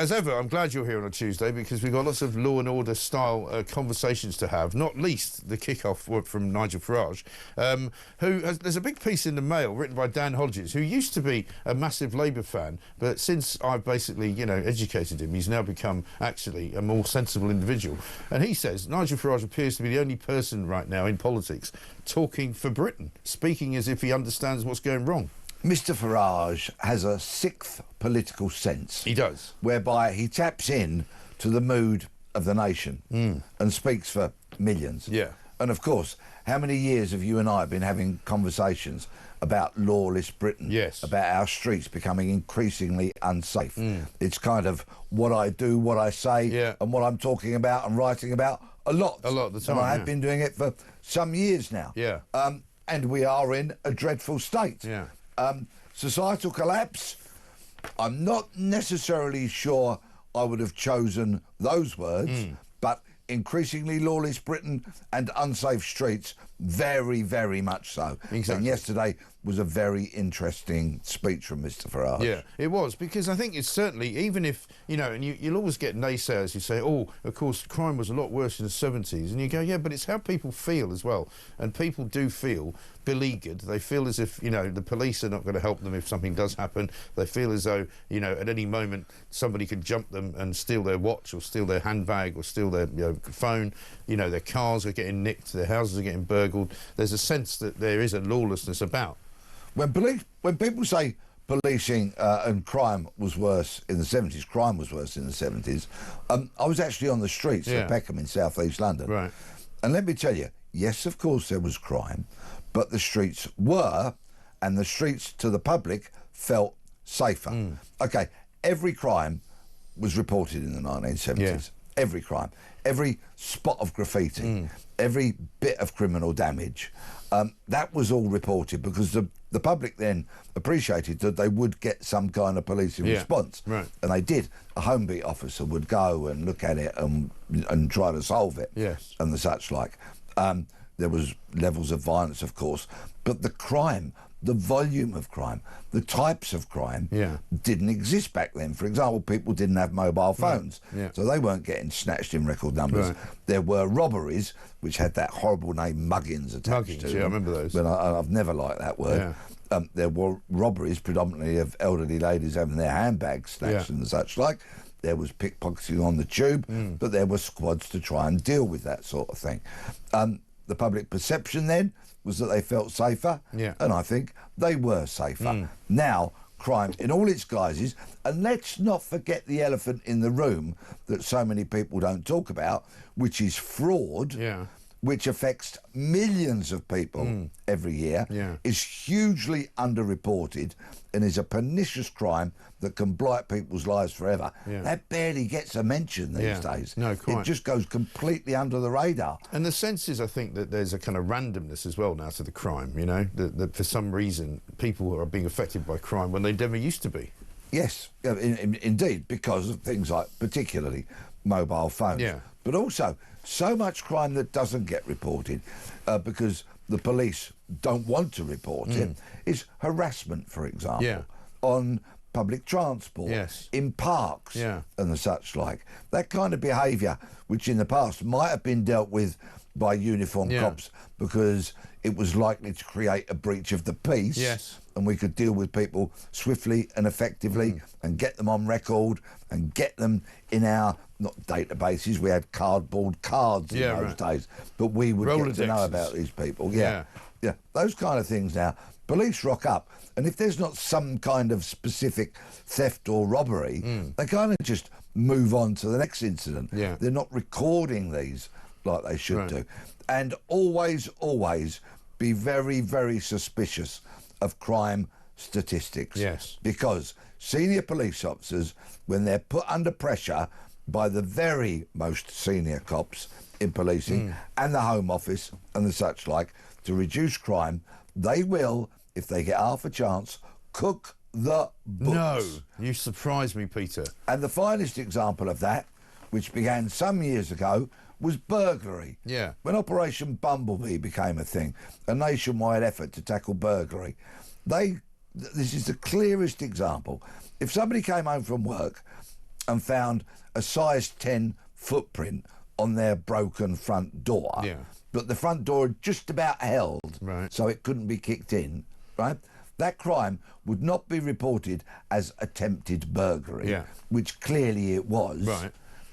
as ever, I'm glad you're here on a Tuesday because we've got lots of law and order style conversations to have, not least the kick-off from Nigel Farage, there's a big piece in the Mail written by Dan Hodges, who used to be a massive Labour fan, but since I've basically, educated him, he's now become actually a more sensible individual. And he says Nigel Farage appears to be the only person right now in politics talking for Britain, speaking as if he understands what's going wrong. Mr. Farage has a sixth political sense. He does. Whereby he taps in to the mood of the nation and speaks for millions. Yeah. And of course, how many years have you and I been having conversations about lawless Britain? Yes. About our streets becoming increasingly unsafe. It's kind of what I do, what I say, and what I'm talking about and writing about a lot. A lot of the time, And I have been doing it for some years now. Yeah. And we are in a dreadful state. Yeah. Societal collapse, I'm not necessarily sure I would have chosen those words, but increasingly lawless Britain and unsafe streets, very, very much so. Exactly. And yesterday was a very interesting speech from Mr. Farage. Yeah, it was, because I think it's certainly, even if, and you'll always get naysayers who say, oh, of course, crime was a lot worse in the 70s. And you go, yeah, but it's how people feel as well. And people do feel beleaguered. They feel as if, the police are not going to help them if something does happen. They feel as though, at any moment somebody could jump them and steal their watch or steal their handbag or steal their phone. Their cars are getting nicked, their houses are getting burgled. There's a sense that there is a lawlessness about. When people say policing and crime was worse in the 70s, crime was worse in the 70s, I was actually on the streets of Peckham in South East London. Right. And let me tell you, yes, of course there was crime, but the streets were, and the streets to the public felt safer. Okay, every crime was reported in the 1970s. Yeah. Every crime, every spot of graffiti, every bit of criminal damage, that was all reported because the public then appreciated that they would get some kind of policing response. Right. And they did. A home beat officer would go and look at it and try to solve it. Yes. And the such like. There was levels of violence, of course, but the crime, the volume of crime, the types of crime didn't exist back then. For example, people didn't have mobile phones, so they weren't getting snatched in record numbers. Right. There were robberies, which had that horrible name muggins attached to them. Yeah, I remember those. But I've never liked that word. Yeah. There were robberies predominantly of elderly ladies having their handbags snatched and such like. There was pickpocketing on the tube, but there were squads to try and deal with that sort of thing. The public perception then was that they felt safer, and I think they were safer. Now, crime in all its guises, and let's not forget the elephant in the room that so many people don't talk about, which is fraud, which affects millions of people every year, is hugely underreported and is a pernicious crime that can blight people's lives forever. That barely gets a mention these days. No, quite. It just goes completely under the radar. And the sense is, I think, that there's a kind of randomness as well now to the crime, that for some reason people are being affected by crime when they never used to be. Yes, indeed, because of things like particularly mobile phones. But also so much crime that doesn't get reported because the police don't want to report it is harassment, for example, on public transport, in parks and the such like. That kind of behaviour, which in the past might have been dealt with by uniformed cops because it was likely to create a breach of the peace, and we could deal with people swiftly and effectively and get them on record and get them in our, not databases, we had cardboard cards in those days, but we would get to know about these people. Yeah, those kind of things now. Police rock up, and if there's not some kind of specific theft or robbery, they kind of just move on to the next incident. They're not recording these like they should do. And always be very, very suspicious of crime statistics. Because senior police officers, when they're put under pressure by the very most senior cops in policing and the Home Office and the such like to reduce crime, they will, if they get half a chance, cook the books. No, you surprise me, Peter. And the finest example of that, which began some years ago, was burglary. When Operation Bumblebee became a thing, a nationwide effort to tackle burglary, this is the clearest example. If somebody came home from work and found a size 10 footprint on their broken front door, but the front door had just about held, so it couldn't be kicked in, right? That crime would not be reported as attempted burglary, which clearly it was.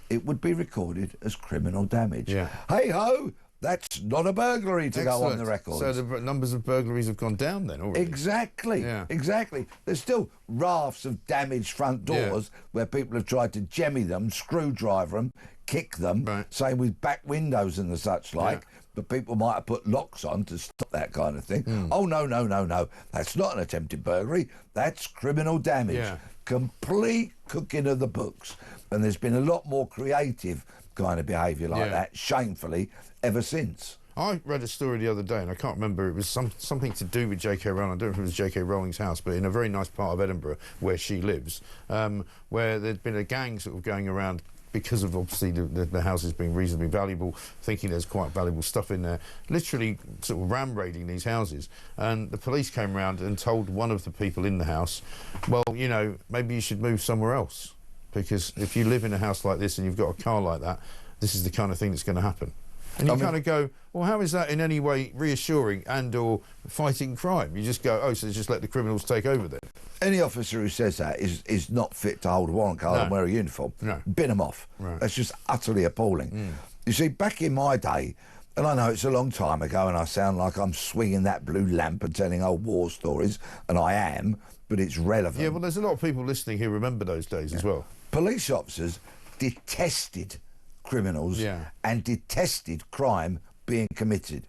It would be recorded as criminal damage. Hey-ho! That's not a burglary to go on the record. So the numbers of burglaries have gone down then already? Exactly, exactly. There's still rafts of damaged front doors where people have tried to jemmy them, screwdriver them, kick them, same with back windows and the such like, but people might have put locks on to stop that kind of thing. Oh, no, no, no, no. That's not an attempted burglary. That's criminal damage. Complete cooking of the books. And there's been a lot more creative kind of behaviour like that, shamefully, ever since. I read a story the other day, and I can't remember, it was something to do with J.K. Rowling. I don't know if it was J.K. Rowling's house, but in a very nice part of Edinburgh where she lives, where there'd been a gang sort of going around because of obviously the houses being reasonably valuable, thinking there's quite valuable stuff in there, literally sort of ram-raiding these houses. And the police came round and told one of the people in the house, well, you know, maybe you should move somewhere else, because if you live in a house like this and you've got a car like that, this is the kind of thing that's going to happen. And you kind of go, well, how is that in any way reassuring and or fighting crime? You just go, oh, so just let the criminals take over then. Any officer who says that is not fit to hold a warrant card and wear a uniform. Bin them off. That's just utterly appalling. You see, back in my day, and I know it's a long time ago and I sound like I'm swinging that blue lamp and telling old war stories, and I am, but it's relevant. Yeah, well, there's a lot of people listening who remember those days as well. Police officers detested criminals and detested crime being committed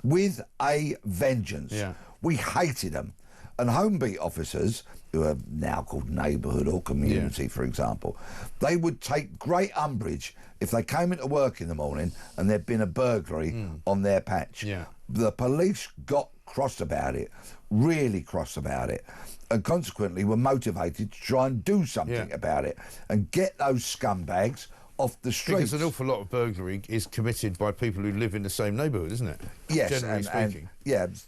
with a vengeance. We hated them. And home beat officers, who are now called neighbourhood or community, for example, they would take great umbrage if they came into work in the morning and there'd been a burglary on their patch. The police got cross about it, really cross about it, and consequently were motivated to try and do something about it and get those scumbags off the streets. Because an awful lot of burglary is committed by people who live in the same neighbourhood, isn't it? Yes, generally speaking.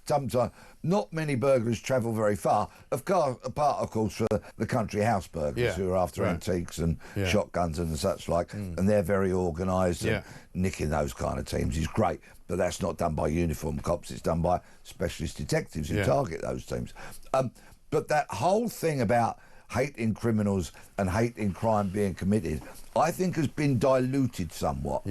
Sometimes not many burglars travel very far. Apart, of course, for the country house burglars who are after antiques and shotguns and such like, and they're very organised. And nicking those kind of teams is great, but that's not done by uniformed cops. It's done by specialist detectives who target those teams. But that whole thing about hating criminals and hating crime being committed, I think has been diluted somewhat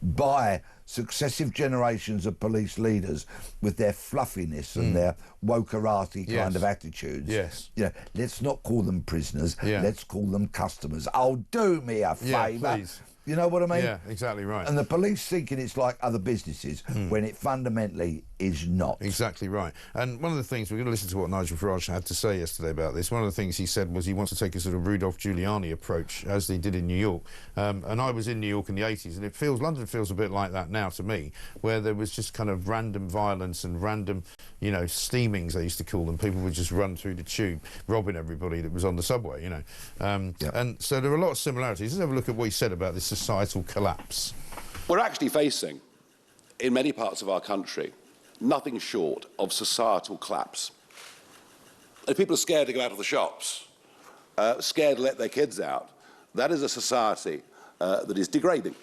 by successive generations of police leaders with their fluffiness and their wokerati kind of attitudes. You know, let's not call them prisoners, let's call them customers. Oh, do me a favour. Please. You know what I mean? Yeah, exactly right. And the police thinking it's like other businesses when it fundamentally is not. Exactly right. And one of the things, we're going to listen to what Nigel Farage had to say yesterday about this. One of the things he said was he wants to take a sort of Rudolph Giuliani approach, as they did in New York. And I was in New York in the 80s, and London feels a bit like that now to me, where there was just kind of random violence and random, you know, steamings, they used to call them. People would just run through the tube, robbing everybody that was on the subway, you know. And so there are a lot of similarities. Let's have a look at what he said about this societal collapse. We're actually facing, in many parts of our country, nothing short of societal collapse. If people are scared to go out of the shops, scared to let their kids out, that is a society that is degrading.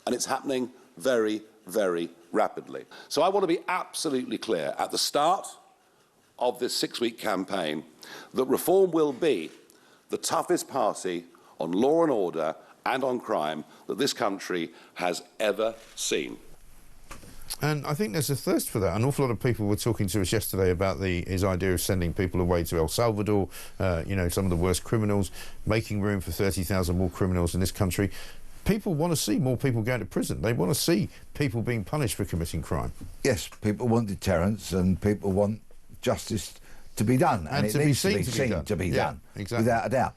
And it's happening very, very rapidly. So I want to be absolutely clear at the start of this 6-week campaign that Reform will be the toughest party on law and order and on crime that this country has ever seen. And I think there's a thirst for that. An awful lot of people were talking to us yesterday about his idea of sending people away to El Salvador, you know, some of the worst criminals, making room for 30,000 more criminals in this country. People want to see more people going to prison. They want to see people being punished for committing crime. Yes, people want deterrence and people want justice to be done. And it needs to be seen to be done, exactly. Without a doubt.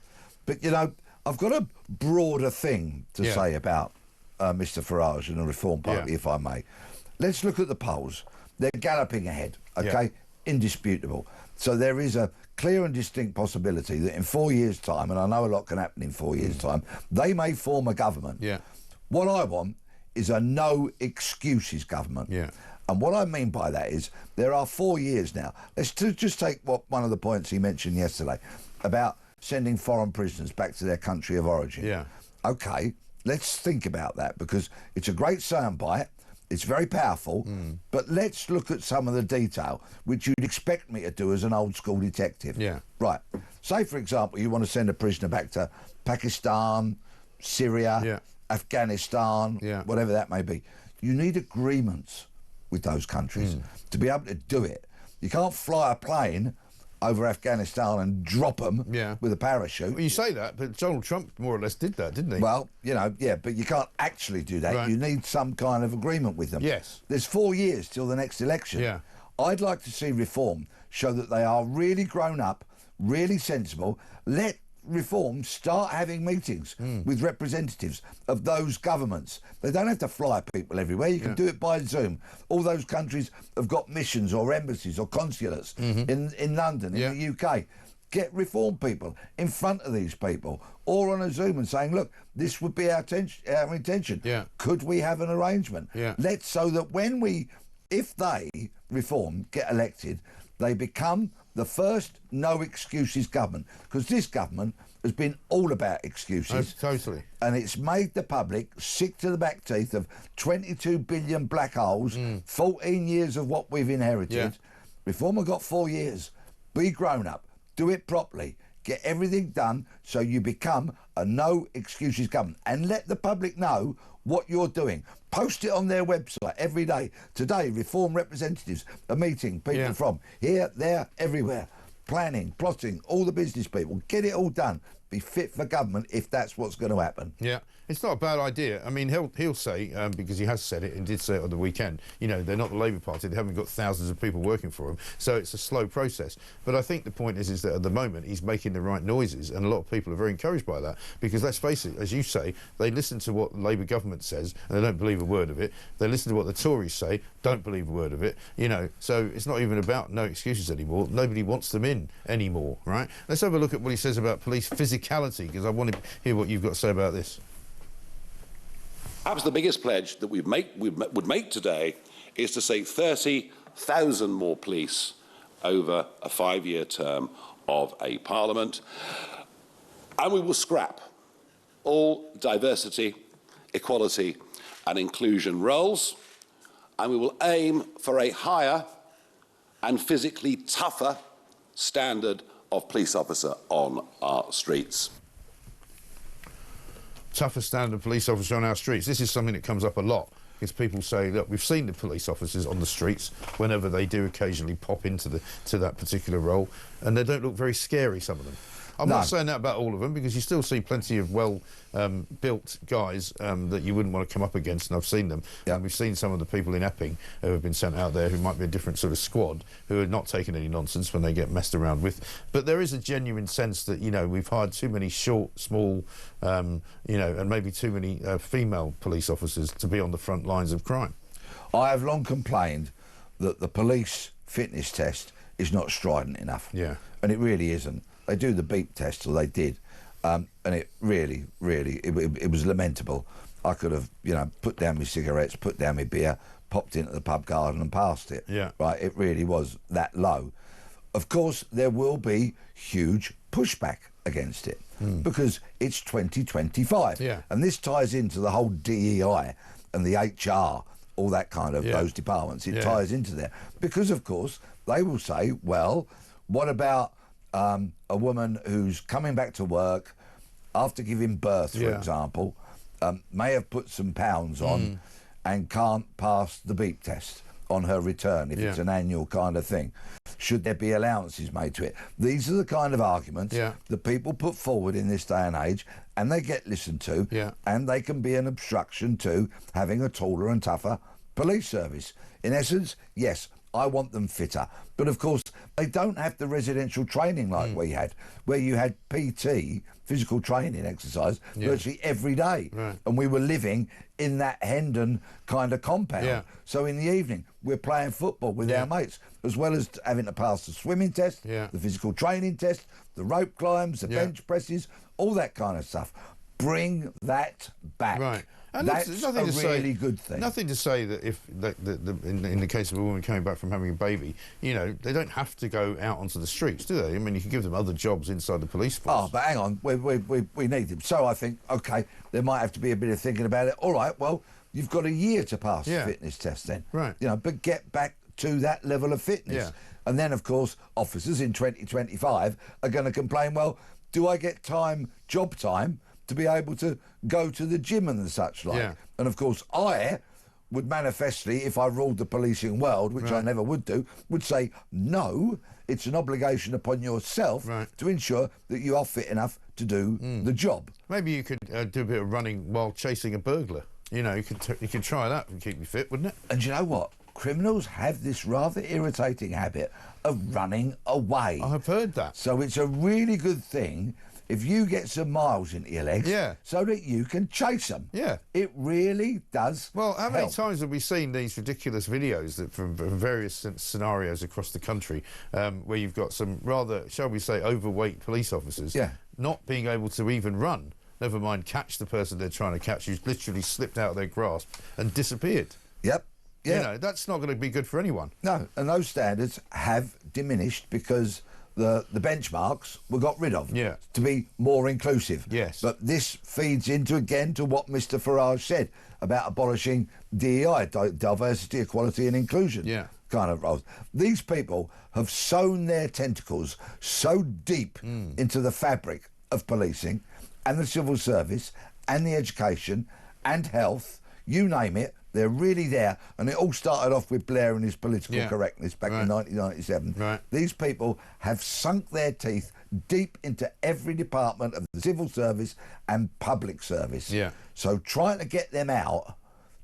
But, you know, I've got a broader thing to say about Mr Farage and the Reform Party, if I may. Let's look at the polls. They're galloping ahead, OK? Indisputable. So there is a clear and distinct possibility that in 4 years' time, and I know a lot can happen in 4 years' time, they may form a government. What I want is a no excuses government. And what I mean by that is there are 4 years now. Let's just take one of the points he mentioned yesterday about sending foreign prisoners back to their country of origin. Yeah. OK, let's think about that, because it's a great soundbite. It's very powerful, but let's look at some of the detail, which you'd expect me to do as an old-school detective. Yeah. Right. Say, for example, you want to send a prisoner back to Pakistan, Syria, Afghanistan, whatever that may be. You need agreements with those countries to be able to do it. You can't fly a plane over Afghanistan and drop them with a parachute. Well, you say that, but Donald Trump more or less did that, didn't he? Well, you know, but you can't actually do that. Right. You need some kind of agreement with them. Yes. There's 4 years till the next election. Yeah. I'd like to see Reform show that they are really grown up, really sensible. Let Reform start having meetings with representatives of those governments. They don't have to fly people everywhere. You can do it by Zoom. All those countries have got missions or embassies or consulates in London, in the UK. Get Reform people in front of these people, or on a Zoom, and saying, look, this would be our intention. Yeah. Could we have an arrangement? Yeah. Let's, so that if they, Reform, get elected, they become the first no excuses government, because this government has been all about excuses. Totally. And it's made the public sick to the back teeth of 22 billion black holes, 14 years of what we've inherited. Yeah. Reform have got 4 years. Be grown up. Do it properly. Get everything done so you become a no excuses government, and let the public know what you're doing. Post it on their website every day. Today, Reform representatives are meeting people from here, there, everywhere. Planning, plotting, all the business people. Get it all done. Be fit for government if that's what's going to happen. Yeah, it's not a bad idea. I mean, he'll say, because he has said it and did say it on the weekend, you know, they're not the Labour Party, they haven't got thousands of people working for them, so it's a slow process. But I think the point is that at the moment he's making the right noises, and a lot of people are very encouraged by that, because let's face it, as you say, they listen to what the Labour government says and they don't believe a word of it. They listen to what the Tories say, don't believe a word of it, you know, so it's not even about no excuses anymore. Nobody wants them in anymore, right? Let's have a look at what he says about police physicality, because I want to hear what you've got to say about this. Perhaps the biggest pledge that we would make today is to say 30,000 more police over a 5-year term of a parliament. And we will scrap all diversity, equality and inclusion roles. And we will aim for a higher and physically tougher standard of police officer on our streets. Tougher standard police officer on our streets. This is something that comes up a lot, because people say, look, we've seen the police officers on the streets whenever they do occasionally pop into that particular role, and they don't look very scary, some of them. I'm not saying that about all of them, because you still see plenty of well-built guys that you wouldn't want to come up against, and I've seen them. Yeah. And we've seen some of the people in Epping who have been sent out there who might be a different sort of squad, who are not taking any nonsense when they get messed around with. But there is a genuine sense that, you know, we've hired too many short, small, you know, and maybe too many female police officers to be on the front lines of crime. I have long complained that the police fitness test is not strident enough. Yeah. And it really isn't. They do the beep test, or they did, and it really, it was lamentable. I could have, you know, put down my cigarettes, put down my beer, popped into the pub garden and passed it. Yeah. Right, it really was that low. Of course, there will be huge pushback against it, because it's 2025. Yeah. And this ties into the whole DEI and the HR, all that kind of those departments. It ties into there. Because, of course, they will say, well, what about a woman who's coming back to work after giving birth, for example, may have put some pounds on and can't pass the beep test on her return if it's an annual kind of thing. Should there be allowances made to it? These are the kind of arguments that people put forward in this day and age, and they get listened to, and they can be an obstruction to having a taller and tougher police service. In essence, yes, I want them fitter. But of course, they don't have the residential training like we had, where you had PT, physical training exercise, virtually every day. Right. And we were living in that Hendon kind of compound. Yeah. So in the evening, we're playing football with our mates, as well as having to pass the swimming test, the physical training test, the rope climbs, the bench presses, all that kind of stuff. Bring that back. Right. And that's nothing a to really say, good thing. Nothing to say that if, in the case of a woman coming back from having a baby, you know, they don't have to go out onto the streets, do they? I mean, you can give them other jobs inside the police force. Oh, but hang on, we need them. So I think, OK, there might have to be a bit of thinking about it. All right, well, you've got a year to pass the fitness test then. Right. You know, but get back to that level of fitness. Yeah. And then, of course, officers in 2025 are going to complain, well, do I get job time, to be able to go to the gym and such like? Yeah. And, of course, I would manifestly, if I ruled the policing world, which I never would do, would say, no, it's an obligation upon yourself to ensure that you are fit enough to do the job. Maybe you could do a bit of running while chasing a burglar. You know, you could try that and keep you fit, wouldn't it? And you know what? Criminals have this rather irritating habit of running away. I've heard that. So it's a really good thing if you get some miles into your legs so that you can chase them. Yeah. It really does. Well, how many help. times have we seen these ridiculous videos that from various scenarios across the country where you've got some rather, shall we say, overweight police officers not being able to even run, never mind catch the person they're trying to catch, who's literally slipped out of their grasp and disappeared. Yep. Yeah. You know, that's not going to be good for anyone. No, and those standards have diminished because the benchmarks were got rid of to be more inclusive. Yes. But this feeds into, again, to what Mr Farage said about abolishing DEI, diversity, equality and inclusion kind of roles. These people have sown their tentacles so deep into the fabric of policing and the civil service and the education and health, you name it, they're really there. And it all started off with Blair and his political correctness back in 1997. Right. These people have sunk their teeth deep into every department of the civil service and public service. Yeah. So trying to get them out,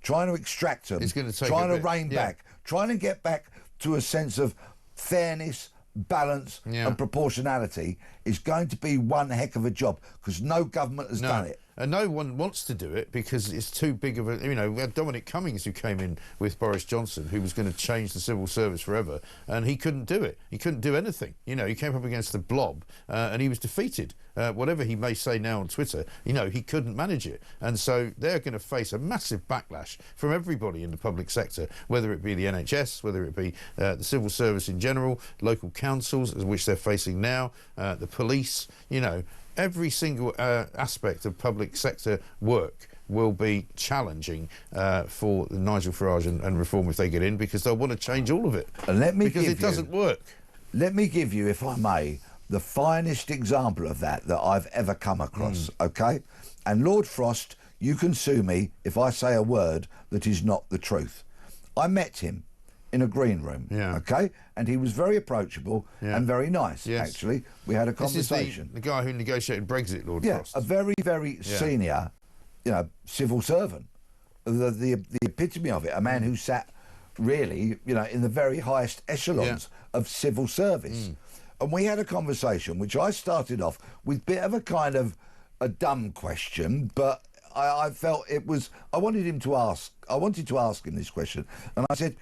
trying to extract them, It's going to take trying a to bit. rein back, trying to get back to a sense of fairness, balance and proportionality is going to be one heck of a job because no government has done it. And no one wants to do it because it's too big of a... You know, we had Dominic Cummings who came in with Boris Johnson, who was going to change the civil service forever, and he couldn't do it. He couldn't do anything. You know, he came up against the blob, and he was defeated. Whatever he may say now on Twitter, you know, he couldn't manage it. And so they're going to face a massive backlash from everybody in the public sector, whether it be the NHS, whether it be the civil service in general, local councils, which they're facing now, the police, you know. Every single aspect of public sector work will be challenging for Nigel Farage and Reform if they get in, because they'll want to change all of it. And because it doesn't work. Let me give you, if I may, the finest example of that I've ever come across, OK? And Lord Frost, you can sue me if I say a word that is not the truth. I met him in a green room, OK? And he was very approachable and very nice, actually. We had a conversation. This is the guy who negotiated Brexit, Lord Frost. A very, very senior, you know, civil servant. The epitome of it, a man who sat really, you know, in the very highest echelons of civil service. And we had a conversation, which I started off with a bit of a kind of a dumb question, but I felt it was, I wanted to ask him this question. And I said,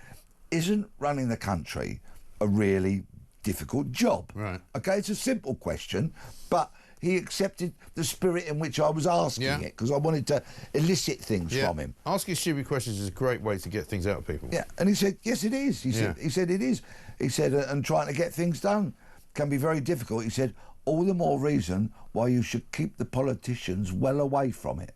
isn't running the country a really difficult job? Right. Okay, it's a simple question, but he accepted the spirit in which I was asking it, because I wanted to elicit things from him. Asking stupid questions is a great way to get things out of people. Yeah, and he said, yes, it is. He said, it is. He said, and trying to get things done can be very difficult. He said, all the more reason why you should keep the politicians well away from it.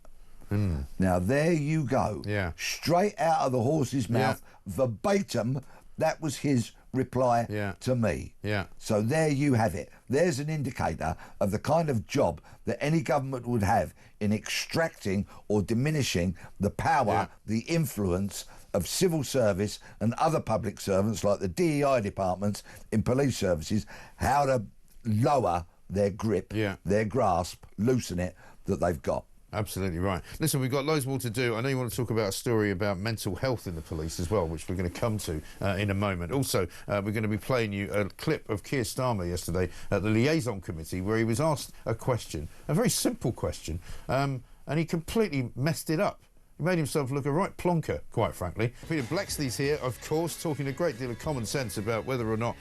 Now, there you go. Yeah. Straight out of the horse's mouth, verbatim, that was his reply to me. Yeah. So there you have it. There's an indicator of the kind of job that any government would have in extracting or diminishing the power, the influence of civil service and other public servants like the DEI departments in police services, how to lower their grip, their grasp, loosen it, that they've got. Absolutely right. Listen, we've got loads more to do. I know you want to talk about a story about mental health in the police as well, which we're going to come to in a moment. Also, we're going to be playing you a clip of Keir Starmer yesterday at the Liaison Committee, where he was asked a question, a very simple question, and he completely messed it up. He made himself look a right plonker, quite frankly. Peter Bleksley's here, of course, talking a great deal of common sense about whether or not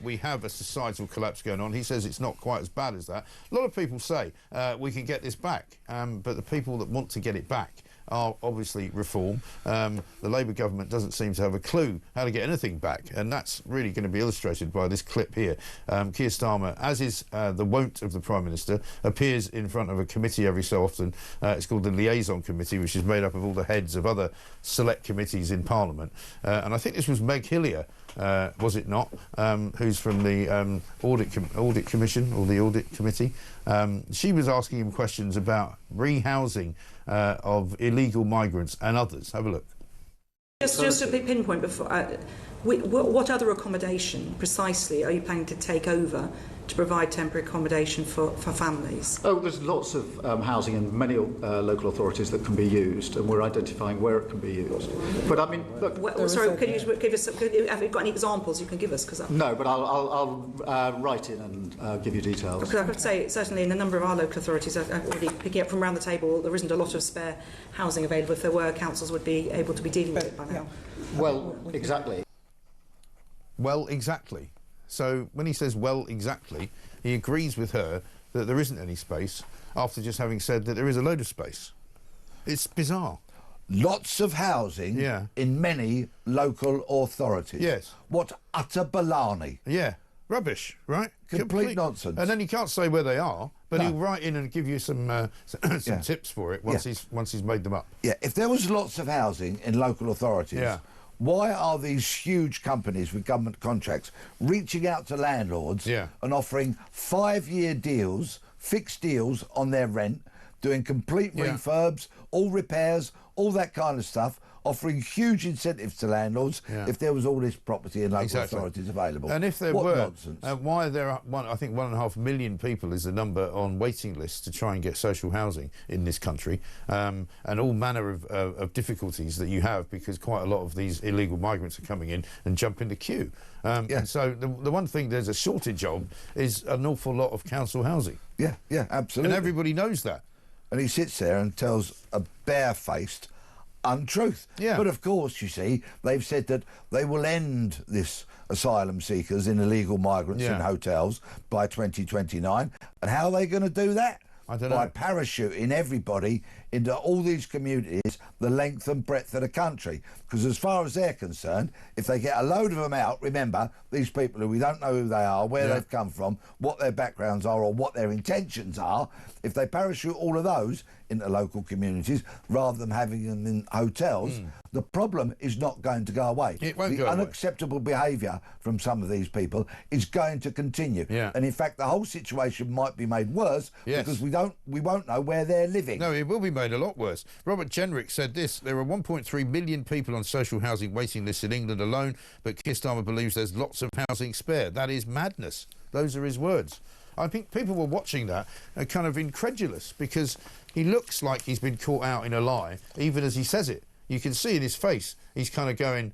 we have a societal collapse going on. He says it's not quite as bad as that. A lot of people say we can get this back, but the people that want to get it back are obviously reform. The Labour government doesn't seem to have a clue how to get anything back, and that's really going to be illustrated by this clip here. Keir Starmer, as is the wont of the Prime Minister, appears in front of a committee every so often. It's called the Liaison Committee, which is made up of all the heads of other select committees in Parliament. And I think this was Meg Hillier, was it not, who's from the Audit Commission, or the Audit Committee. She was asking him questions about rehousing of illegal migrants and others. Have a look. Just a pinpoint before. What other accommodation precisely are you planning to take over to provide temporary accommodation for families? Oh, there's lots of housing in many local authorities that can be used, and we're identifying where it can be used. But I mean, look. Sorry, can you give us? Have you got any examples you can give us? No, but I'll write in and give you details. Because I could say certainly in a number of our local authorities, I'm already picking up from around the table, there isn't a lot of spare housing available. If there were, councils would be able to be dealing with it by now. Well, exactly. Well, exactly. So when he says, well, exactly, he agrees with her that there isn't any space after just having said that there is a load of space. It's bizarre. Lots of housing in many local authorities. Yes. What utter baloney. Yeah. Rubbish, right? Complete nonsense. And then he can't say where they are, but he'll write in and give you some tips for it once he's made them up. Yeah, if there was lots of housing in local authorities, why are these huge companies with government contracts reaching out to landlords and offering 5-year deals, fixed deals on their rent, doing complete refurbs, all repairs, all that kind of stuff, offering huge incentives to landlords if there was all this property in local authorities available? And if there what were, nonsense. why there are, I think 1.5 million people is the number on waiting lists to try and get social housing in this country, and all manner of difficulties that you have because quite a lot of these illegal migrants are coming in and jump in the queue. And so the one thing there's a shortage of is an awful lot of council housing. Yeah, absolutely. And everybody knows that. And he sits there and tells a barefaced untruth. But of course, you see, they've said that they will end this asylum seekers and illegal migrants in hotels by 2029. And how are they going to do that? I don't know. By parachuting everybody into all these communities the length and breadth of the country. Because as far as they're concerned, if they get a load of them out, remember, these people who we don't know who they are, where they've come from, what their backgrounds are or what their intentions are, if they parachute all of those into local communities rather than having them in hotels, the problem is not going to go away. It won't go away. away. Unacceptable behaviour from some of these people is going to continue. And in fact, the whole situation might be made worse because we won't know where they're living. No, it will be made a lot worse. Robert Jenrick said this: there are 1.3 million people on social housing waiting lists in England alone, but Keir Starmer believes there's lots of housing spare. That is madness. Those are his words. I think people were watching that and kind of incredulous because he looks like he's been caught out in a lie, even as he says it. You can see in his face, he's kind of going,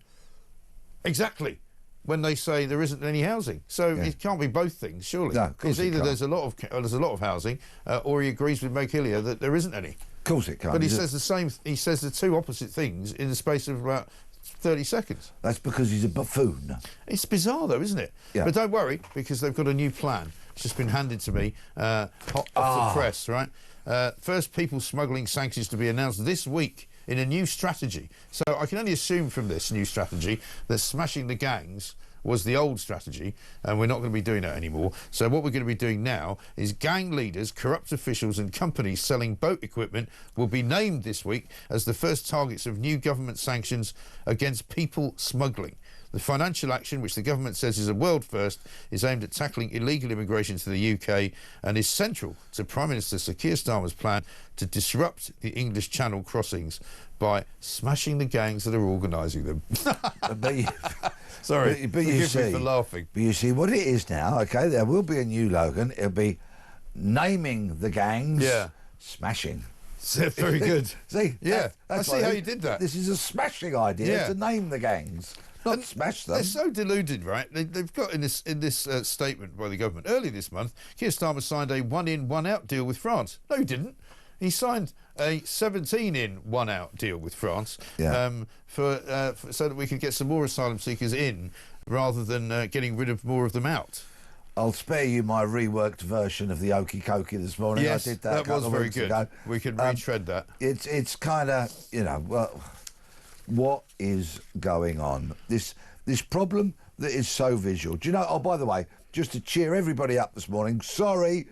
exactly, when they say there isn't any housing. So it can't be both things, surely. No, of course it's either it can't. there's a lot of housing, or he agrees with Meg Hillier that there isn't any. Of course it can't. But he says the same. He says the two opposite things in the space of about 30 seconds. That's because he's a buffoon. It's bizarre, though, isn't it? Yeah. But don't worry, because they've got a new plan. It's just been handed to me, hot off the press, right? First people smuggling sanctions to be announced this week in a new strategy. So I can only assume from this new strategy that smashing the gangs was the old strategy, and we're not going to be doing that anymore. So what we're going to be doing now is gang leaders, corrupt officials and companies selling boat equipment will be named this week as the first targets of new government sanctions against people smuggling. The financial action, which the government says is a world first, is aimed at tackling illegal immigration to the UK and is central to Prime Minister Sir Keir Starmer's plan to disrupt the English Channel crossings by smashing the gangs that are organising them. Sorry, but you see, for laughing. But you see what it is now, OK? There will be a new Logan. It'll be naming the gangs, smashing. Very good. See? Yeah, that's I see how you did that. This is a smashing idea to name the gangs. Not smash them. They're so deluded, right? They've got in this statement by the government early this month, Keir Starmer signed a one-in, one-out deal with France. No, he didn't. He signed a 17-in, one-out deal with France so that we could get some more asylum seekers in rather than getting rid of more of them out. I'll spare you my reworked version of the Okie Kokie this morning. Yes, I did that was very good. Ago. We can retread that. It's kind of, well, what is going on? This problem that is so visual. Do you know, oh, by the way, just to cheer everybody up this morning, sorry,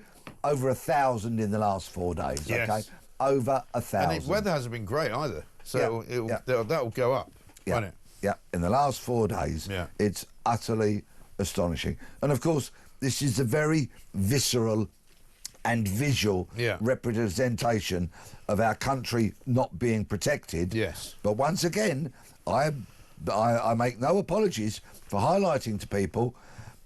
over 1,000 in the last 4 days, yes. okay? Over 1,000. And the weather hasn't been great either, so that'll go up, won't it? Yeah, in the last 4 days, it's utterly astonishing. And of course, this is a very visceral and visual representation of our country not being protected. Yes. But once again, I make no apologies for highlighting to people,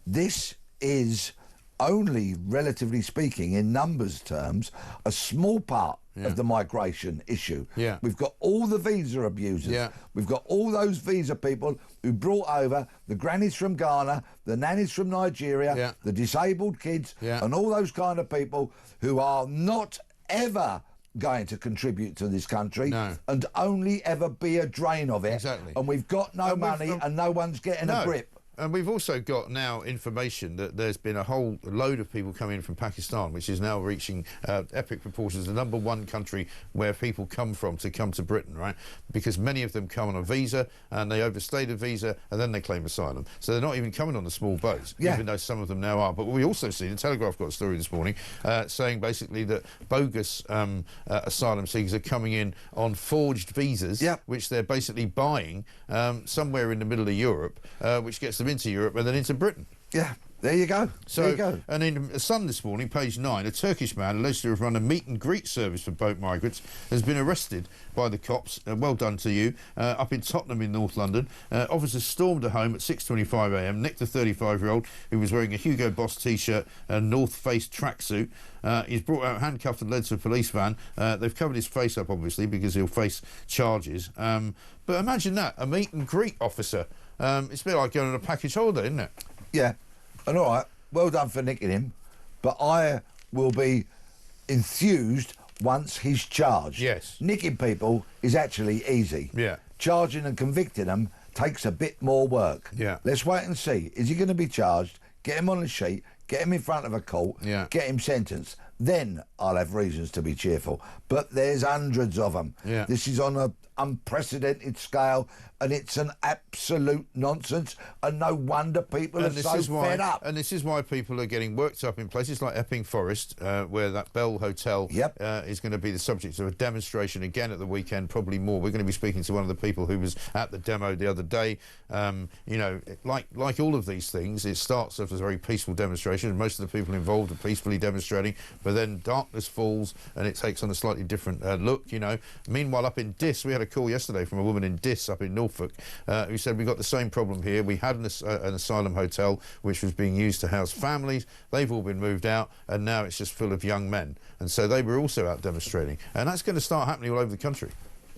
this is only, relatively speaking, in numbers terms, a small part of the migration issue. Yeah. We've got all the visa abusers. Yeah. We've got all those visa people who brought over the grannies from Ghana, the nannies from Nigeria, the disabled kids, and all those kind of people who are not ever going to contribute to this country and only ever be a drain of it. Exactly. And we've got no money and no one's getting a grip. And we've also got now information that there's been a whole load of people coming in from Pakistan, which is now reaching, Epic reports as the #1 country where people come from to come to Britain, right? Because many of them come on a visa and they overstay the visa and then they claim asylum. So they're not even coming on the small boats, even though some of them now are. But we also see, the Telegraph got a story this morning saying basically that bogus asylum seekers are coming in on forged visas, which they're basically buying somewhere in the middle of Europe, which gets them into Europe and then into Britain. Yeah, there you go. So, there you go. And in The Sun this morning, page 9, a Turkish man alleged to have run a meet and greet service for boat migrants has been arrested by the cops. Well done to you. Up in Tottenham in North London, officers stormed a home at 6:25 a.m, nicked a 35-year-old who was wearing a Hugo Boss T-shirt and North Face tracksuit. He's brought out handcuffed and led to a police van. They've covered his face up, obviously, because he'll face charges. But imagine that, a meet and greet officer. It's a bit like going on a package holiday, isn't it? Yeah. And all right, well done for nicking him, but I will be enthused once he's charged. Yes. Nicking people is actually easy. Yeah. Charging and convicting them takes a bit more work. Yeah. Let's wait and see. Is he going to be charged? Get him on the sheet, get him in front of a court, get him sentenced. Then I'll have reasons to be cheerful. But there's hundreds of them. Yeah. This is on an unprecedented scale, and it's an absolute nonsense, and no wonder people are so fed up. And this is why people are getting worked up in places like Epping Forest, where that Bell Hotel is going to be the subject of a demonstration again at the weekend, probably more. We're going to be speaking to one of the people who was at the demo the other day. You know, like all of these things, it starts off as a very peaceful demonstration, and most of the people involved are peacefully demonstrating, but then darkness falls and it takes on a slightly different look, you know. Meanwhile, up in Diss, we had a call yesterday from a woman in Diss up in Norfolk who said, we've got the same problem here. We had an asylum hotel which was being used to house families. They've all been moved out and now it's just full of young men. And so they were also out demonstrating. And that's going to start happening all over the country.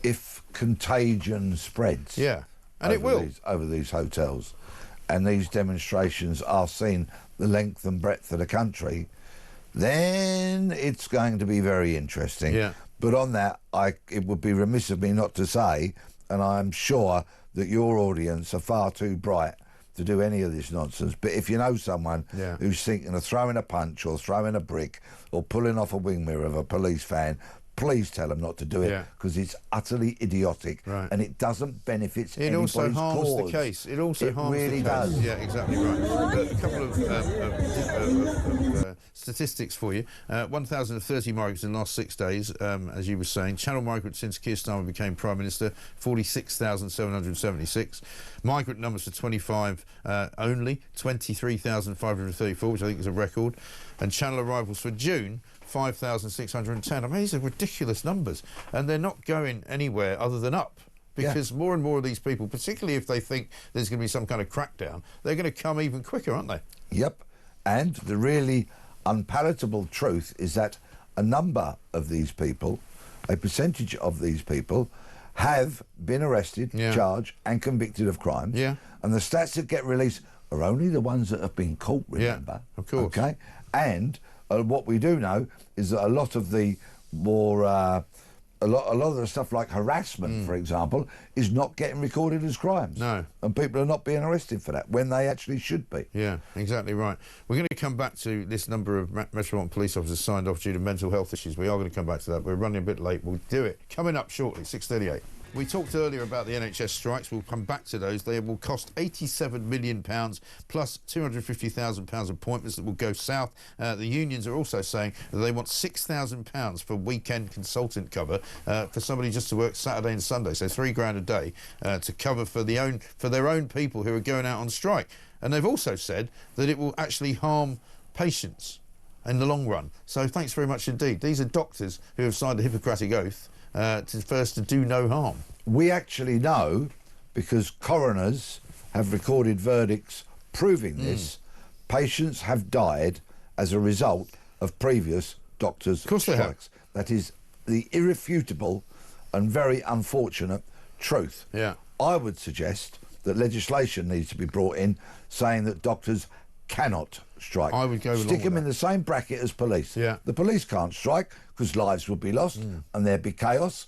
If contagion spreads. Yeah, and it will. Over these hotels, and these demonstrations are seen the length and breadth of the country, then it's going to be very interesting. Yeah. But on that, it would be remiss of me not to say, and I'm sure that your audience are far too bright to do any of this nonsense, but if you know someone who's thinking of throwing a punch or throwing a brick or pulling off a wing mirror of a police van, please tell them not to do it, because it's utterly idiotic and it doesn't benefit anybody's cause. It also harms the case. It also harms really the case. does. Yeah, exactly right. A couple of statistics for you. 1,030 migrants in the last 6 days, as you were saying. Channel migrants since Keir Starmer became Prime Minister, 46,776. Migrant numbers for 25 only, 23,534, which I think is a record. And Channel arrivals for June, 5,610. I mean, these are ridiculous numbers, and they're not going anywhere other than up, because more and more of these people, particularly if they think there's going to be some kind of crackdown, they're going to come even quicker, aren't they? Yep. And the really unpalatable truth is that a number of these people, a percentage of these people, have been arrested, charged and convicted of crimes. Yeah. And the stats that get released are only the ones that have been caught, remember? Yeah, of course. Okay? And what we do know is that a lot of the more a lot of the stuff like harassment, for example, is not getting recorded as crimes. No. And people are not being arrested for that when they actually should be. Yeah, exactly right. We're going to come back to this number of Metropolitan Police officers signed off due to mental health issues. We are going to come back to that. We're running a bit late. We'll do it. Coming up shortly, 6:38. We talked earlier about the NHS strikes. We'll come back to those. They will cost £87 million plus £250,000 appointments that will go south. The unions are also saying that they want £6,000 for weekend consultant cover for somebody just to work Saturday and Sunday, so £3,000 a day to cover for their own people who are going out on strike. And they've also said that it will actually harm patients in the long run. So thanks very much indeed. These are doctors who have signed a Hippocratic oath to do no harm. We actually know, because coroners have recorded verdicts proving this, patients have died as a result of previous doctors' strikes. That is the irrefutable and very unfortunate truth. Yeah. I would suggest that legislation needs to be brought in saying that doctors cannot strike. I would go along Stick them with in the same bracket as police. Yeah. The police can't strike because lives would be lost and there'd be chaos.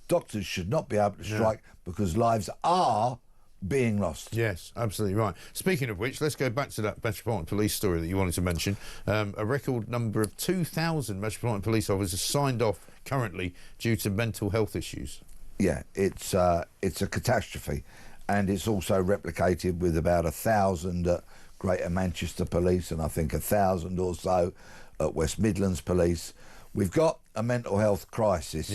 Doctors should not be able to strike because lives are being lost. Yes, absolutely right. Speaking of which, let's go back to that Metropolitan Police story that you wanted to mention. A record number of 2,000 Metropolitan Police officers signed off currently due to mental health issues. Yeah, it's a catastrophe, and it's also replicated with about 1,000 at Greater Manchester Police and I think 1,000 or so at West Midlands Police. We've got a mental health crisis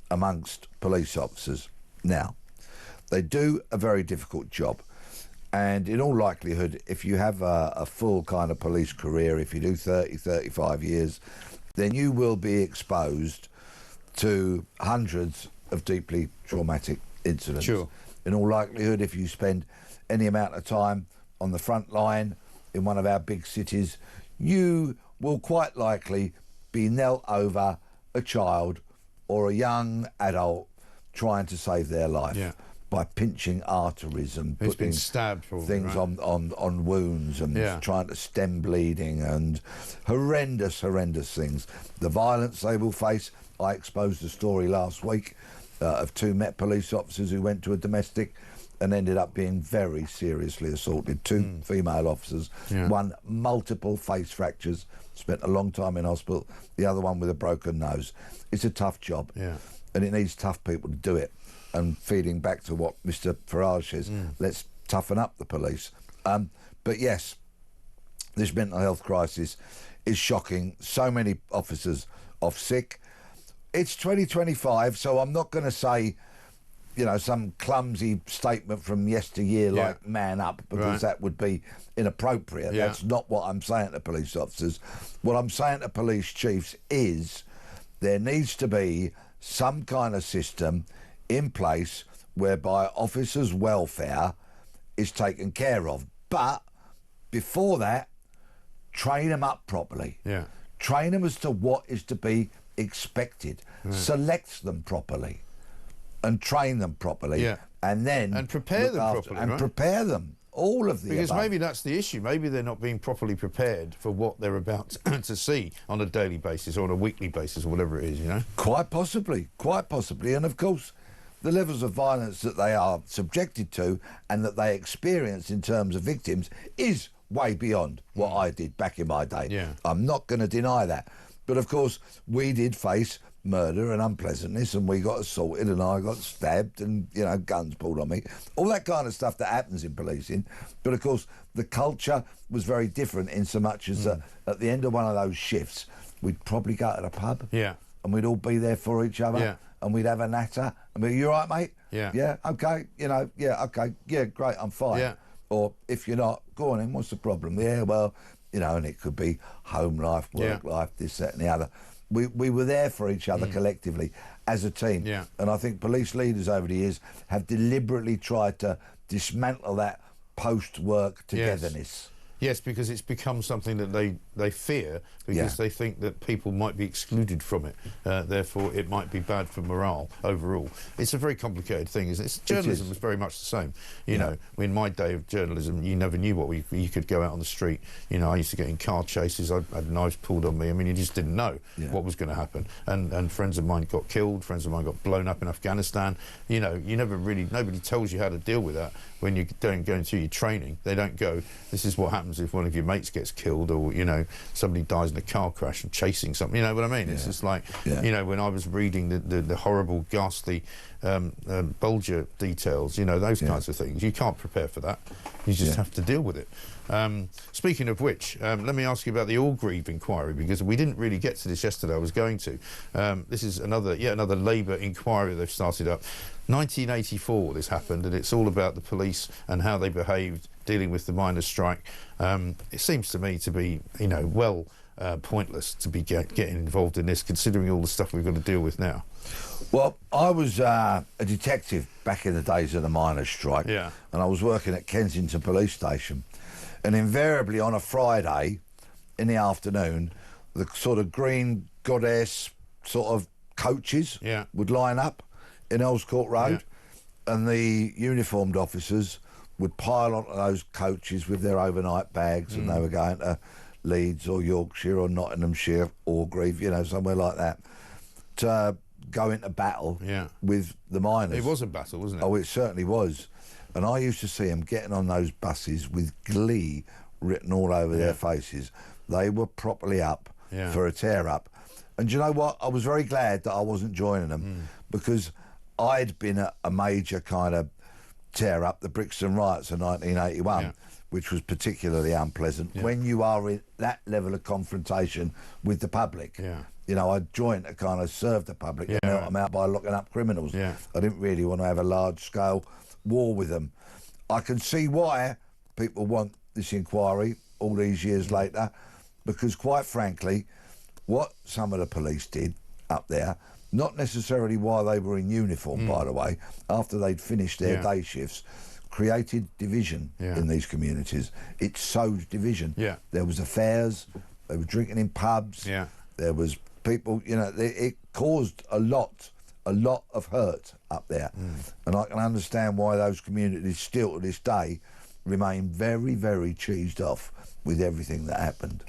amongst police officers. Now, they do a very difficult job, and in all likelihood, if you have a full kind of police career, if you do 30, 35 years, then you will be exposed to hundreds of deeply traumatic incidents. Sure. In all likelihood, if you spend any amount of time on the front line in one of our big cities, you will quite likely be knelt over a child or a young adult trying to save their life by pinching arteries and It's putting been stabbed things on wounds and trying to stem bleeding and horrendous things. The violence they will face. I exposed a story last week of 2 Met police officers who went to a domestic and ended up being very seriously assaulted. 2 female officers, one multiple face fractures, spent a long time in hospital, the other one with a broken nose. It's a tough job, and it needs tough people to do it. And feeding back to what Mr Farage says, let's toughen up the police. But yes, this mental health crisis is shocking. So many officers off sick. It's 2025, so I'm not going to say, you know, some clumsy statement from yesteryear like man up, because that would be inappropriate. That's not what I'm saying to police officers. What I'm saying to police chiefs is there needs to be some kind of system in place whereby officers' welfare is taken care of. But before that, train them up properly. Train them as to what is to be expected. Select them properly and train them properly, and then prepare them properly, and prepare them. All of the because above. maybe that's the issue. Maybe they're not being properly prepared for what they're about to see on a daily basis or on a weekly basis or whatever it is, you know. Quite possibly, and of course the levels of violence that they are subjected to and that they experience in terms of victims is way beyond what I did back in my day. I'm not going to deny that. But of course, we did face murder and unpleasantness, and we got assaulted, and I got stabbed, and, you know, guns pulled on me. All that kind of stuff that happens in policing. But of course, the culture was very different in so much as at the end of one of those shifts, we'd probably go to the pub. And we'd all be there for each other. And we'd have a natter. And be, you all right, mate? Yeah, okay. You know, okay. Yeah, great, I'm fine. Or if you're not, go on in, what's the problem? Yeah, well, you know, and it could be home life, work life, this, that and the other. We were there for each other collectively as a team. And I think police leaders over the years have deliberately tried to dismantle that post-work togetherness. Yes, because it's become something that they fear, because they think that people might be excluded from it. Therefore, it might be bad for morale overall. It's a very complicated thing, isn't it? Journalism was very much the same. You know, in my day of journalism, you never knew you could go out on the street. You know, I used to get in car chases. I had knives pulled on me. I mean, you just didn't know what was going to happen. And friends of mine got killed. Friends of mine got blown up in Afghanistan. You know, nobody tells you how to deal with that when you don't go into your training. They don't go, this is what happens if one of your mates gets killed, or, you know, somebody dies in a car crash and chasing something. You know what I mean? It's just like, you know, when I was reading the horrible, ghastly Bulger details, you know, those kinds of things. You can't prepare for that. You just have to deal with it. Speaking of which, let me ask you about the Orgreave inquiry, because we didn't really get to this yesterday. I was going to. This is yet another Labour inquiry they've started up. 1984 this happened, and it's all about the police and how they behaved dealing with the miners' strike. It seems to me to be, you know, pointless to be getting involved in this, considering all the stuff we've got to deal with now. Well, I was a detective back in the days of the miners' strike, and I was working at Kensington Police Station, and invariably on a Friday in the afternoon, the sort of green goddess sort of coaches would line up in Earls Court Road, and the uniformed officers would pile onto those coaches with their overnight bags, and they were going to Leeds or Yorkshire or Nottinghamshire, Orgreave, you know, somewhere like that, to go into battle with the miners. It was a battle, wasn't it? Oh, it certainly was. And I used to see them getting on those buses with glee written all over their faces. They were properly up for a tear-up. And do you know what? I was very glad that I wasn't joining them, because I'd been at a major kind of tear-up, the Brixton riots of 1981, which was particularly unpleasant when you are in that level of confrontation with the public. You know, I joined to kind of serve the public and help them out by locking up criminals. I didn't really want to have a large-scale war with them. I can see why people want this inquiry all these years later, because quite frankly, what some of the police did up there, not necessarily while they were in uniform, by the way, after they'd finished their day shifts, created division in these communities. It sowed division. There was affairs, they were drinking in pubs, there was people, you know, it caused a lot of hurt up there. And I can understand why those communities still to this day remain very, very cheesed off with everything that happened.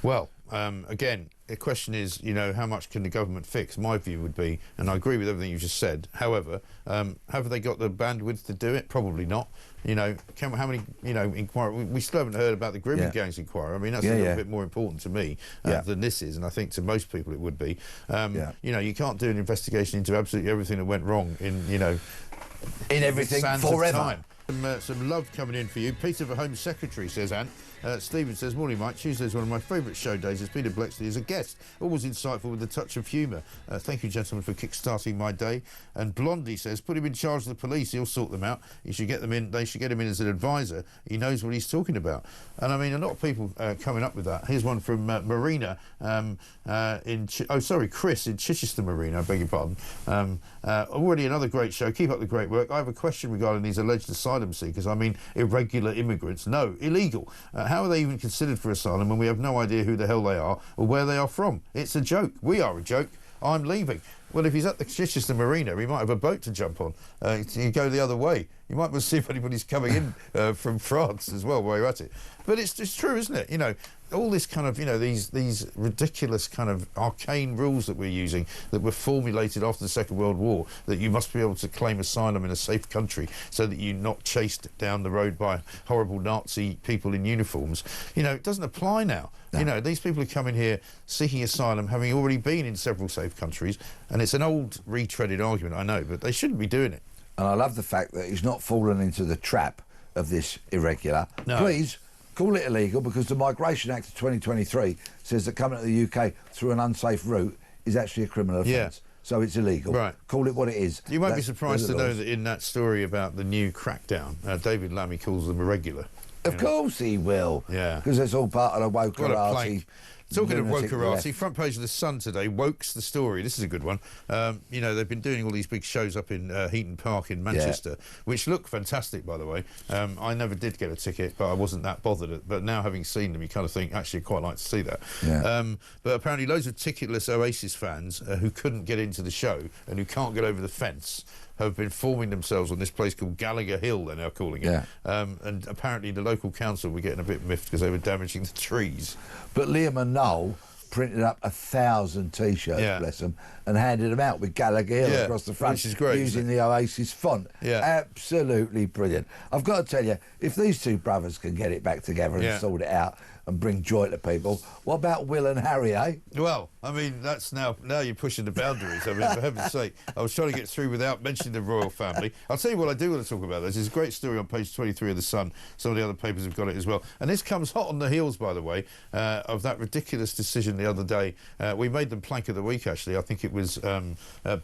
Well, again, the question is, you know, how much can the government fix? My view would be, and I agree with everything you just said, however, have they got the bandwidth to do it? Probably not. You know, how many, you know, inquiry? We still haven't heard about the grooming gangs inquiry. I mean, that's a little bit more important to me than this is, and I think to most people it would be. You know, you can't do an investigation into absolutely everything that went wrong in, you know, in everything forever. Some love coming in for you. Peter, the Home Secretary, says Anne. Stephen says, morning, Mike. Tuesday's one of my favourite show days as Peter Bleksley is a guest. Always insightful with a touch of humour. Thank you, gentlemen, for kick-starting my day. And Blondie says, put him in charge of the police. He'll sort them out. You should get them in. They should get him in as an advisor. He knows what he's talking about. And I mean, a lot of people coming up with that. Here's one from Marina Chris in Chichester Marina. I beg your pardon. Already another great show. Keep up the great work. I have a question regarding these alleged asylum seekers. I mean, irregular immigrants. No, illegal. How are they even considered for asylum when we have no idea who the hell they are or where they are from? It's a joke. We are a joke. I'm leaving. Well, if he's at the Chichester Marina, he might have a boat to jump on. You go the other way. You might well see if anybody's coming in from France as well while you're at it. But it's true, isn't it? You know, all this kind of, you know, these ridiculous kind of arcane rules that we're using that were formulated after the Second World War, that you must be able to claim asylum in a safe country so that you're not chased down the road by horrible Nazi people in uniforms. You know, it doesn't apply now. No. You know, these people are coming here seeking asylum, having already been in several safe countries, and it's an old, retreaded argument, I know, but they shouldn't be doing it. And I love the fact that he's not fallen into the trap of this irregular. No. Please call it illegal, because the Migration Act of 2023 says that coming to the UK through an unsafe route is actually a criminal offence. So it's illegal. Right. Call it what it is. You won't be surprised to know that in that story about the new crackdown, David Lammy calls them irregular. Of course he will. Yeah. Because it's all part of the woke-arati Talking of lunatic wokerati, left. front page of The Sun today, Woke's the story. This is a good one. You know, they've been doing all these big shows up in Heaton Park in Manchester, which look fantastic, by the way. I never did get a ticket, but I wasn't that bothered. But now, having seen them, you kind of think, actually, I'd quite like to see that. Yeah. But apparently loads of ticketless Oasis fans who couldn't get into the show and who can't get over the fence have been forming themselves on this place called Gallagher Hill, they're now calling it. And apparently the local council were getting a bit miffed because they were damaging the trees. But Liam and Noel printed up 1,000 T-shirts, bless them, and handed them out with Gallagher Hill across the front, which is great, using the Oasis font. Absolutely brilliant. I've got to tell you, if these two brothers can get it back together and sort it out and bring joy to people, what about Will and Harry, eh? Well, I mean, that's now you're pushing the boundaries. I mean, for heaven's sake, I was trying to get through without mentioning the royal family. I'll tell you what I do want to talk about. There's a great story on page 23 of The Sun. Some of the other papers have got it as well. And this comes hot on the heels, by the way, of that ridiculous decision the other day. We made them plank of the week, actually. I think it was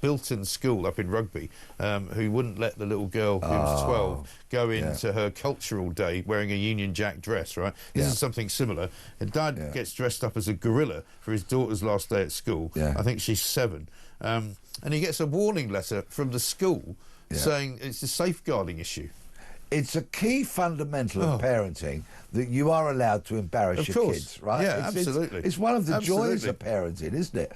Bilton School up in Rugby, who wouldn't let the little girl who was 12 go into her cultural day wearing a Union Jack dress, right? This is something similar. And Dad gets dressed up as a gorilla for his daughter's last day at school. I think she's 7. And he gets a warning letter from the school saying it's a safeguarding issue. It's a key fundamental of parenting that you are allowed to embarrass your kids, right? Yeah, absolutely. It's one of the joys of parenting, isn't it?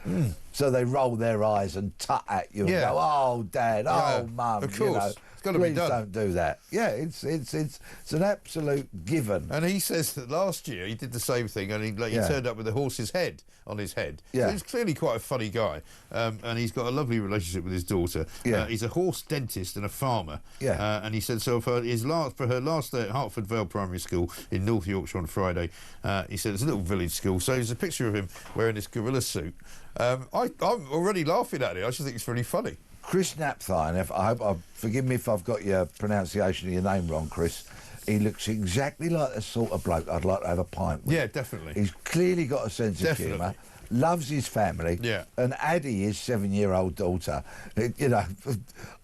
So they roll their eyes and tut at you and go, "Oh, Dad, oh, Mum," of course. you know. It's got to be done. Don't do that. Yeah, it's an absolute given. And he says that last year he did the same thing, and he turned up with a horse's head on his head. So he's clearly quite a funny guy, and he's got a lovely relationship with his daughter. He's a horse dentist and a farmer. And he said so for her last day at Hertford Vale Primary School in North Yorkshire on Friday. He said it's a little village school. So there's a picture of him wearing this gorilla suit. I'm already laughing at it. I just think it's really funny. Chris Napthine, forgive me if I've got your pronunciation of your name wrong, Chris. He looks exactly like the sort of bloke I'd like to have a pint with. Yeah, definitely. He's clearly got a sense of humour, loves his family, and Addie, his 7-year-old daughter, you know,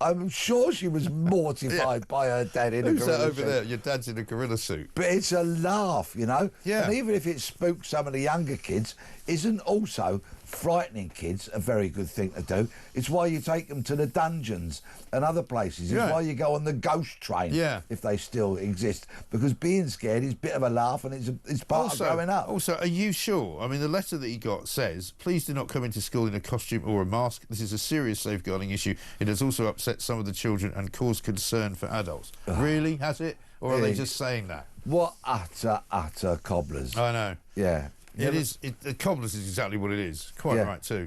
I'm sure she was mortified by her dad in a gorilla suit. Who's that over there? Your dad's in a gorilla suit. But it's a laugh, you know? And even if it spooks some of the younger kids, isn't also frightening kids a very good thing to do. It's why you take them to the dungeons and other places. It's why you go on the ghost train, if they still exist, because being scared is a bit of a laugh, and it's part of growing up. Also, are you sure? I mean, the letter that he got says, please do not come into school in a costume or a mask. This is a serious safeguarding issue. It has also upset some of the children and caused concern for adults. Really? Has it? Or are they just saying that? What utter cobblers. I know. Yeah. It is. Cobblers is exactly what it is. Quite right too.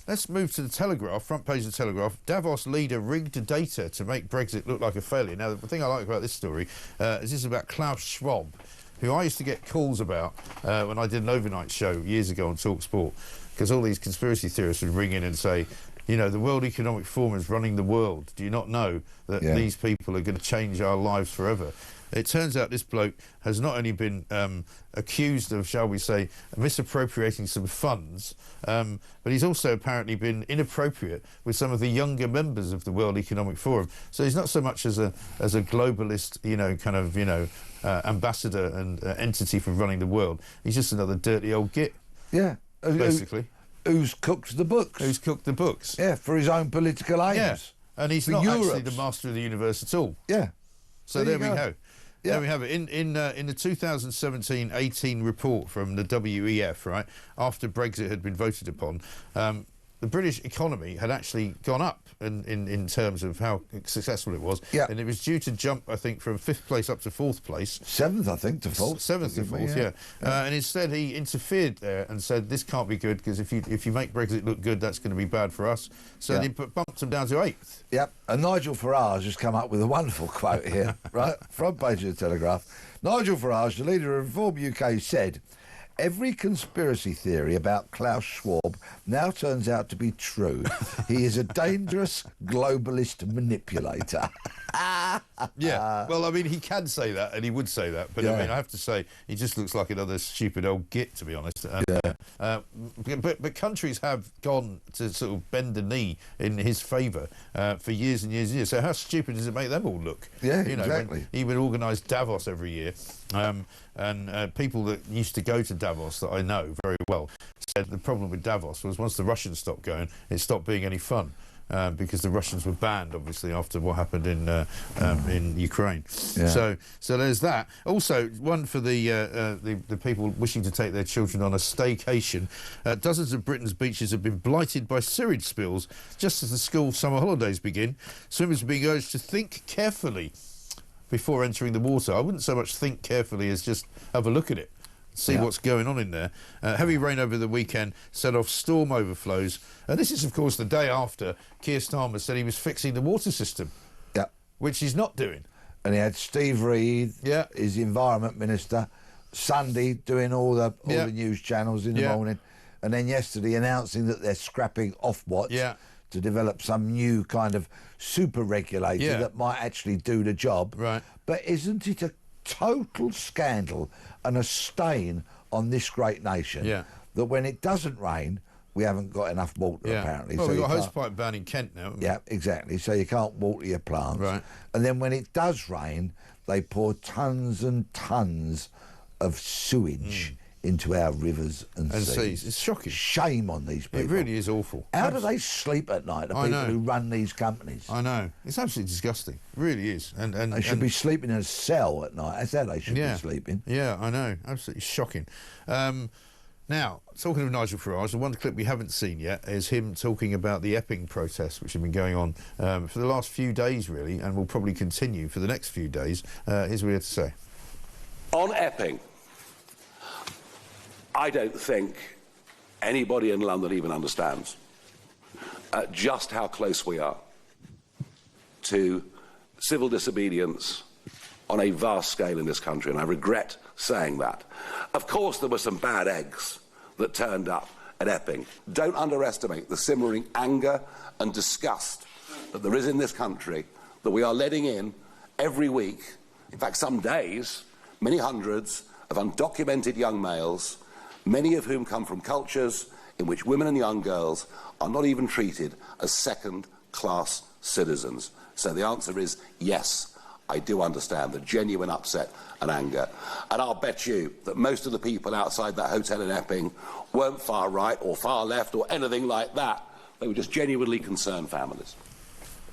Let's move to the Telegraph. Front page of the Telegraph. Davos leader rigged data to make Brexit look like a failure. Now, the thing I like about this story is this is about Klaus Schwab, who I used to get calls about when I did an overnight show years ago on TalkSport, because all these conspiracy theorists would ring in and say, you know, the World Economic Forum is running the world. Do you not know that these people are going to change our lives forever? It turns out this bloke has not only been accused of, shall we say, misappropriating some funds, but he's also apparently been inappropriate with some of the younger members of the World Economic Forum. So he's not so much as a globalist, you know, kind of, you know, ambassador and entity for running the world. He's just another dirty old git. Yeah. Basically. Who's cooked the books. Who's cooked the books. Yeah, for his own political aims. Yeah. And he's not actually the master of the universe at all. Yeah. So there we go. There we have it. In the 2017-18 report from the WEF, right, after Brexit had been voted upon, the British economy had actually gone up in terms of how successful it was. Yeah. And it was due to jump, I think, from 5th place up to 4th place. 7th, I think, to 4th. 7th to 4th, and instead he interfered there and said, this can't be good, because if you make Brexit look good, that's going to be bad for us. So he bumped them down to 8th. Yep. And Nigel Farage has come up with a wonderful quote here, right? Front page of the Telegraph. Nigel Farage, the leader of Reform UK, said, every conspiracy theory about Klaus Schwab now turns out to be true. He is a dangerous globalist manipulator. Yeah, well, I mean, he can say that, and he would say that, but I mean, I have to say, he just looks like another stupid old git, to be honest. But countries have gone to sort of bend the knee in his favour for years and years and years. So how stupid does it make them all look? Yeah, exactly. He would organise Davos every year, and people that used to go to Davos that I know very well said the problem with Davos was once the Russians stopped going, it stopped being any fun. Because the Russians were banned, obviously, after what happened in Ukraine. Yeah. So there's that. Also, one for the people wishing to take their children on a staycation. Dozens of Britain's beaches have been blighted by sewage spills just as the school summer holidays begin. Swimmers are being urged to think carefully before entering the water. I wouldn't so much think carefully as just have a look at it. See what's going on in there. Heavy rain over the weekend set off storm overflows. And this is, of course, the day after Keir Starmer said he was fixing the water system, which he's not doing. And he had Steve Reed, his Environment Minister, Sunday doing all the news channels in the morning. And then yesterday announcing that they're scrapping Ofwat to develop some new kind of super regulator that might actually do the job. Right. But isn't it a total scandal and a stain on this great nation that when it doesn't rain, we haven't got enough water, apparently. Well, we've got a hosepipe ban in Kent now. Yeah, exactly. So you can't water your plants. Right. And then when it does rain, they pour tons and tons of sewage into our rivers and seas. It's shocking. Shame on these people. It really is awful. How do they sleep at night, the people who run these companies? I know. It's absolutely disgusting. It really is. And they should be sleeping in a cell at night. That's how they should be sleeping. Yeah, I know. Absolutely shocking. Now, talking of Nigel Farage, the one clip we haven't seen yet is him talking about the Epping protests, which have been going on for the last few days, really, and will probably continue for the next few days. Here's what he had to say. On Epping, I don't think anybody in London even understands just how close we are to civil disobedience on a vast scale in this country, and I regret saying that. Of course, there were some bad eggs that turned up at Epping. Don't underestimate the simmering anger and disgust that there is in this country that we are letting in every week. In fact, some days, many hundreds of undocumented young males, many of whom come from cultures in which women and young girls are not even treated as second-class citizens. So the answer is yes, I do understand the genuine upset and anger. And I'll bet you that most of the people outside that hotel in Epping weren't far right or far left or anything like that. They were just genuinely concerned families.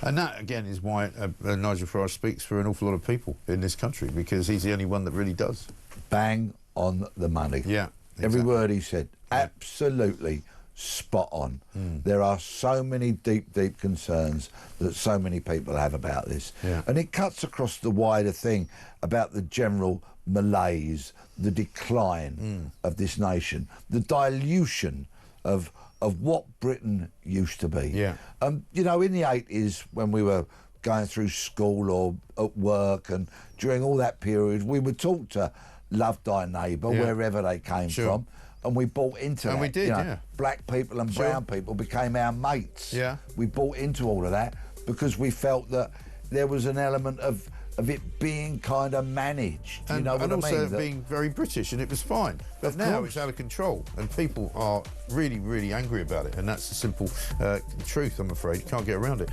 And that, again, is why Nigel Farage speaks for an awful lot of people in this country, because he's the only one that really does. Bang on the money. Yeah. Exactly. Every word he said, absolutely spot on. There are so many deep, deep concerns that so many people have about this. And it cuts across the wider thing about the general malaise, the decline of this nation, the dilution of what Britain used to be. You know, in the 80s, when we were going through school or at work, and during all that period, we were taught to love thy neighbour wherever they came from, and we bought into that. And we did, you know, black people and brown people became our mates. We bought into all of that because we felt that there was an element of it being kind of managed. And, you know what I mean? And also being very British, and it was fine. But now it's out of control, and people are really, really angry about it, and that's the simple truth, I'm afraid. You can't get around it.